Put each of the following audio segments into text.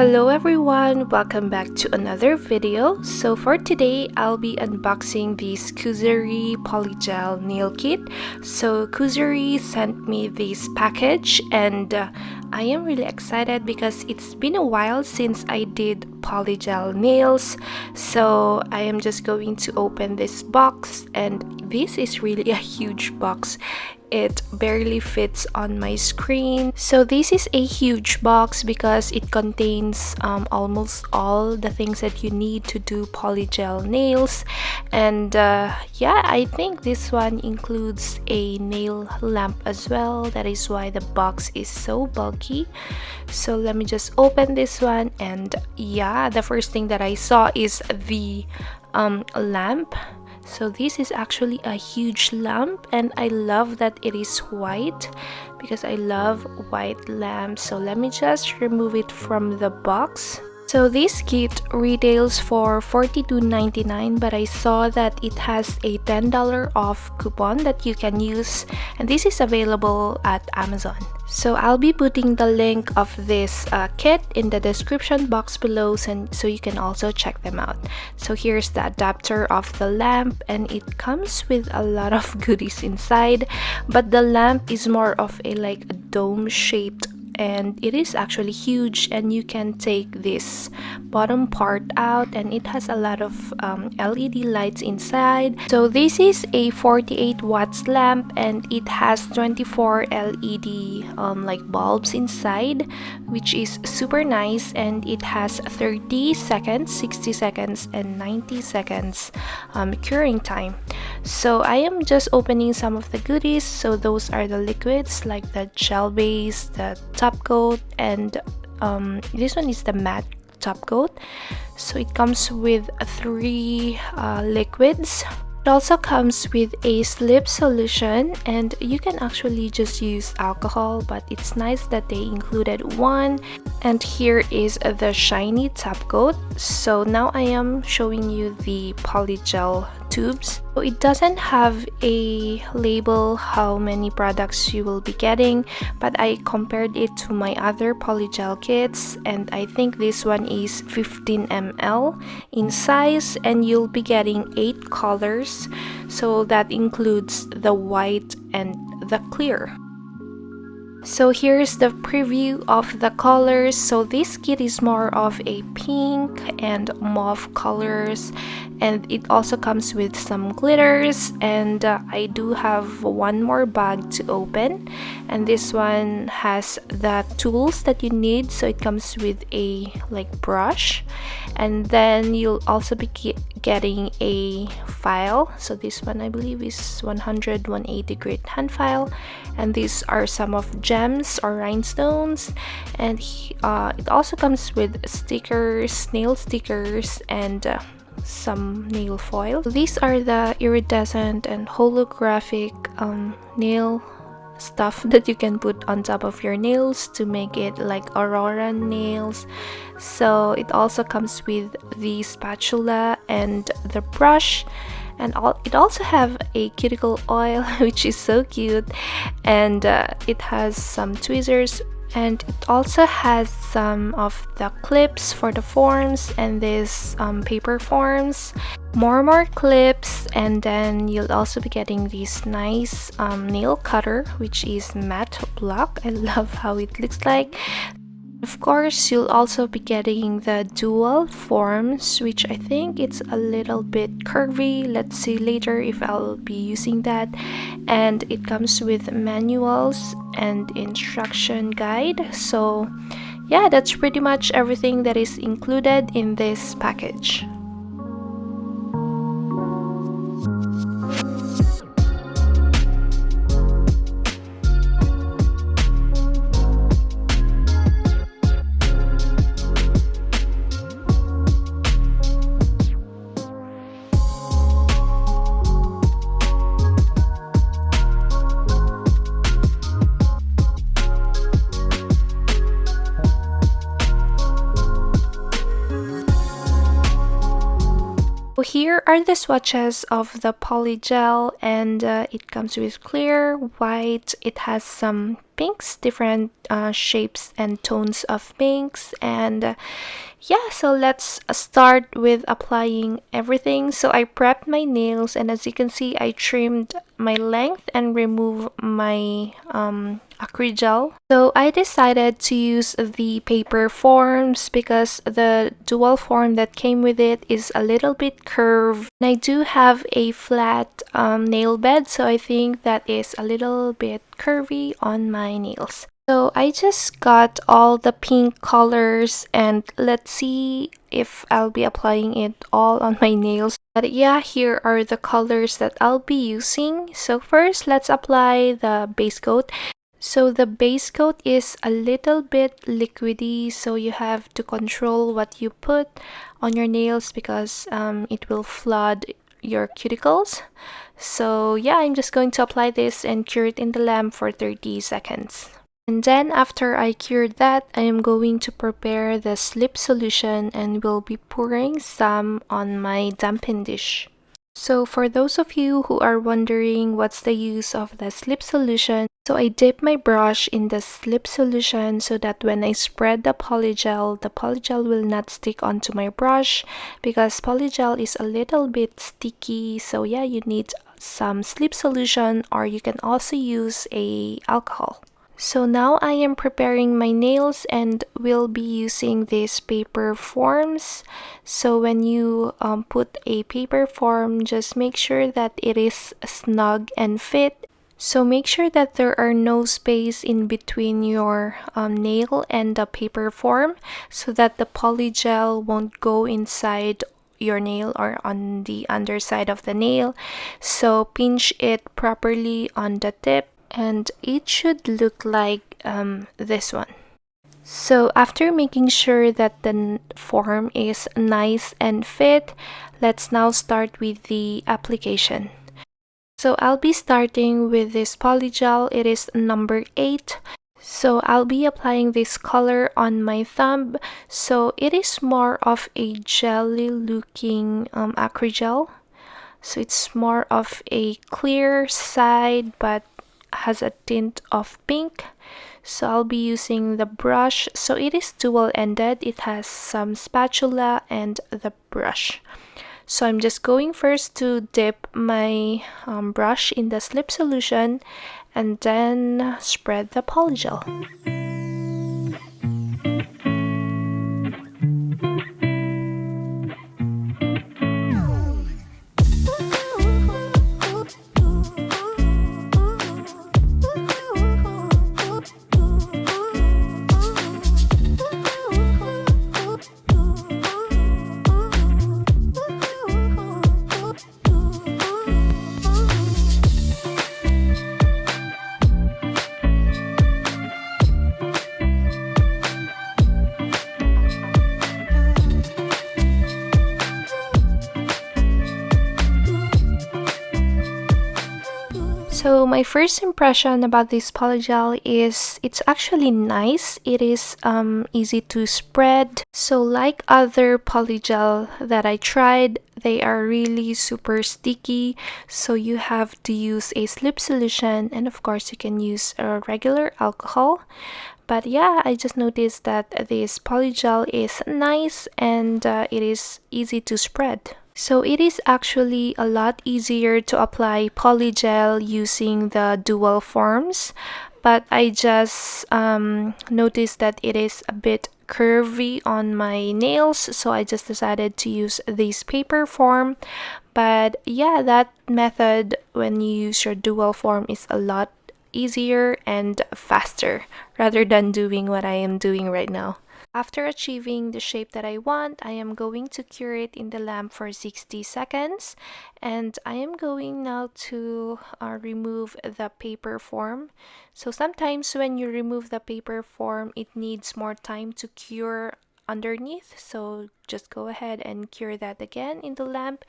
Hello everyone, welcome back to another video. So for today, I'll be unboxing this Cooserry Polygel nail kit. So Cooserry sent me this package and I am really excited because it's been a while since I did polygel nails. So I am just going to open this box, and this is really a huge box. It barely fits on my screen. So this is a huge box because it contains almost all the things that you need to do polygel nails. And yeah, I think this one includes a nail lamp as well. That is why the box is so bulky. So let me just open this one, and yeah, the first thing that I saw is the lamp. So this is actually a huge lamp, and I love that it is white because I love white lamps. So let me just remove it from the box. So this kit retails for $42.99, but I saw that it has a $10 off coupon that you can use, and this is available at Amazon. So I'll be putting the link of this kit in the description box below, so you can also check them out. So here's the adapter of the lamp, and it comes with a lot of goodies inside, but the lamp is more of a dome shaped, and it is actually huge, and you can take this bottom part out, and it has a lot of LED lights inside. So this is a 48 watts lamp, and it has 24 LED bulbs inside, which is super nice, and it has 30 seconds, 60 seconds, and 90 seconds curing time. So I am just opening some of the goodies. So those are the liquids, like the gel base, the top coat, and this one is the matte top coat. So it comes with 3 liquids. It also comes with a slip solution, and you can actually just use alcohol, but it's nice that they included one. And here is the shiny top coat. So now I am showing you the polygel tubes. So it doesn't have a label how many products you will be getting, but I compared it to my other polygel kits, and I think this one is 15 ml in size, and you'll be getting 8 colors. So that includes the white and the clear. So here's the preview of the colors. So this kit is more of a pink and mauve colors, and it also comes with some glitters. And I do have one more bag to open, and this one has the tools that you need. So it comes with a brush, and then you'll also be getting a file. So this one I believe is 180 grit hand file, and these are some of gems or rhinestones. And it also comes with stickers, nail stickers, and some nail foil. These are the iridescent and holographic nail stuff that you can put on top of your nails to make it like aurora nails. So it also comes with the spatula and the brush, and it also have a cuticle oil which is so cute, and it has some tweezers, and it also has some of the clips for the forms and this paper forms, more clips, and then you'll also be getting this nice nail cutter which is matte black. I love how it looks like. Of course, you'll also be getting the dual forms, which I think it's a little bit curvy. Let's see later if I'll be using that. And it comes with manuals and instruction guide. So yeah, that's pretty much everything that is included in this package. Here are the swatches of the polygel, and it comes with clear, white, it has some pinks, different shapes and tones of pinks. And yeah, so let's start with applying everything. So I prepped my nails, and as you can see, I trimmed my length and removed my acrygel. So I decided to use the paper forms because the dual form that came with it is a little bit curved. And I do have a flat nail bed, so I think that is a little bit curvy on my nails. So I just got all the pink colors, and let's see if I'll be applying it all on my nails. But yeah, here are the colors that I'll be using. So first, let's apply the base coat. So the base coat is a little bit liquidy, so you have to control what you put on your nails because it will flood your cuticles. So yeah, I'm just going to apply this and cure it in the lamp for 30 seconds. And then after I cured that, I am going to prepare the slip solution and will be pouring some on my dampen dish. So for those of you who are wondering what's the use of the slip solution, so I dip my brush in the slip solution so that when I spread the polygel will not stick onto my brush because polygel is a little bit sticky. So yeah, you need some slip solution, or you can also use a alcohol. So now I am preparing my nails and will be using these paper forms. So when you put a paper form, just make sure that it is snug and fit. So make sure that there are no space in between your nail and the paper form so that the polygel won't go inside your nail or on the underside of the nail. So pinch it properly on the tip, and it should look like this one. So after making sure that the form is nice and fit, let's now start with the application. So I'll be starting with this polygel. It is number 8. So I'll be applying this color on my thumb. So it is more of a jelly looking acrygel. So it's more of a clear side but has a tint of pink. So I'll be using the brush. So it is dual-ended. It has some spatula and the brush. So I'm just going first to dip my brush in the slip solution and then spread the polygel. So my first impression about this polygel is it's actually nice. It is easy to spread. So like other polygel that I tried, they are really super sticky. So you have to use a slip solution, and of course you can use a regular alcohol. But yeah, I just noticed that this polygel is nice and it is easy to spread. So it is actually a lot easier to apply polygel using the dual forms, but I just noticed that it is a bit curvy on my nails, so I just decided to use this paper form. But yeah, that method when you use your dual form is a lot easier and faster rather than doing what I am doing right now. After achieving the shape that I want, I am going to cure it in the lamp for 60 seconds, and I am going now to remove the paper form. So sometimes when you remove the paper form, it needs more time to cure underneath, so just go ahead and cure that again in the lamp.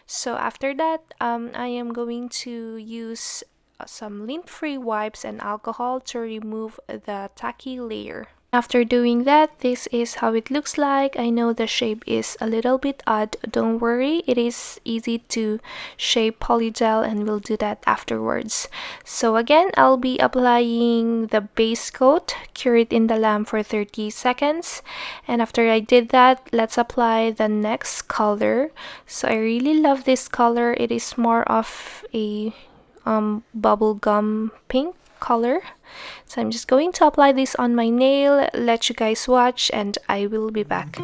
So after that, I am going to use some lint-free wipes and alcohol to remove the tacky layer. After doing that, this is how it looks like. I know the shape is a little bit odd. Don't worry, it is easy to shape polygel and we'll do that afterwards. So again, I'll be applying the base coat, cure it in the lamp for 30 seconds. And after I did that, let's apply the next color. So I really love this color. It is more of a bubblegum pink color. So I'm just going to apply this on my nail, let you guys watch, and I will be back.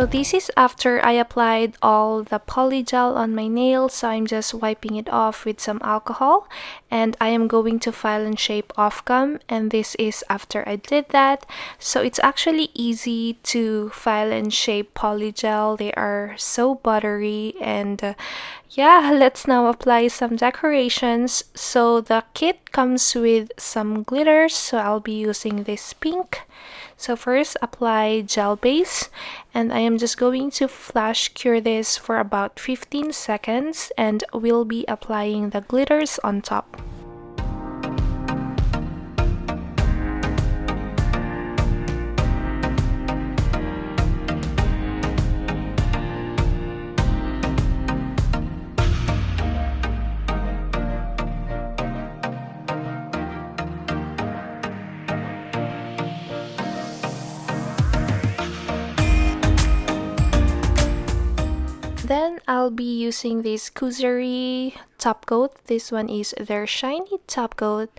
So this is after I applied all the polygel on my nails, so I'm just wiping it off with some alcohol, and I am going to file and shape off gum, and this is after I did that. So it's actually easy to file and shape polygel. They are so buttery, and yeah, let's now apply some decorations. So the kit comes with some glitters, so I'll be using this pink. So first, apply gel base, and I am just going to flash cure this for about 15 seconds, and we'll be applying the glitters on top. then I'll be using this Cooserry top coat. This one is their shiny top coat,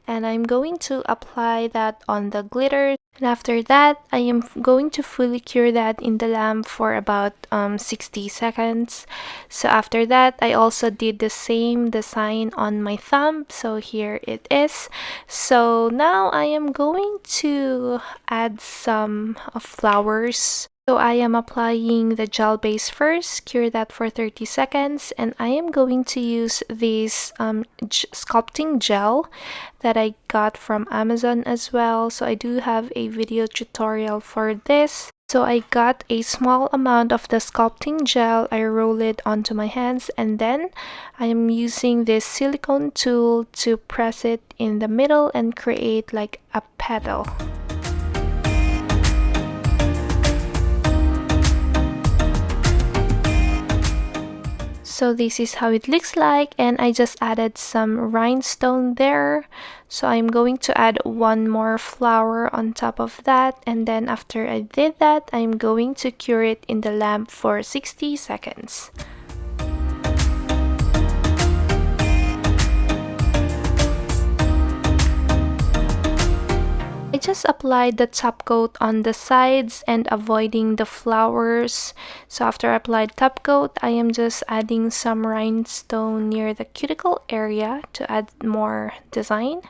and I'm going to apply that on the glitter. And after that, I am going to fully cure that in the lamp for about 60 seconds. So after that, I also did the same design on my thumb. So here it is. So now I am going to add some flowers. So I am applying the gel base first, cure that for 30 seconds, and I am going to use this sculpting gel that I got from Amazon as well. So I do have a video tutorial for this. So I got a small amount of the sculpting gel, I roll it onto my hands, and then I am using this silicone tool to press it in the middle and create like a petal. So this is how it looks like, and I just added some rhinestone there. So I'm going to add one more flower on top of that, and then after I did that, I'm going to cure it in the lamp for 60 seconds. I just applied the top coat on the sides and avoiding the flowers. So after I applied top coat, I am just adding some rhinestone near the cuticle area to add more design.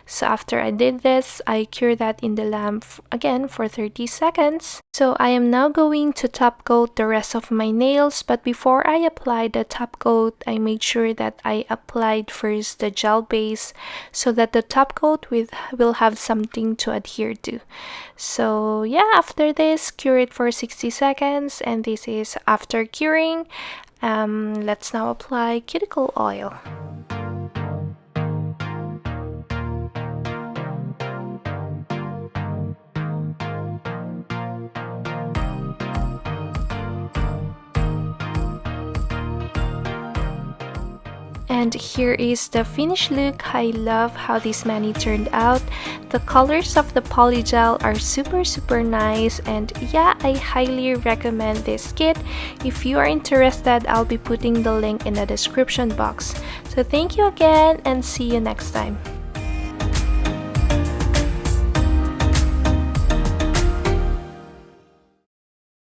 So after I did this, I cured that in the lamp again for 30 seconds. So I am now going to top coat the rest of my nails, but before I applied the top coat, I made sure that I applied first the gel base so that the top coat will have something to adhere to. So yeah, after this, cure it for 60 seconds, and this is after curing. Let's now apply cuticle oil. And here is the finished look. I love how this mani turned out. The colors of the polygel are super nice, and yeah, I highly recommend this kit. If you are interested, I'll be putting the link in the description box. So thank you again, and see you next time.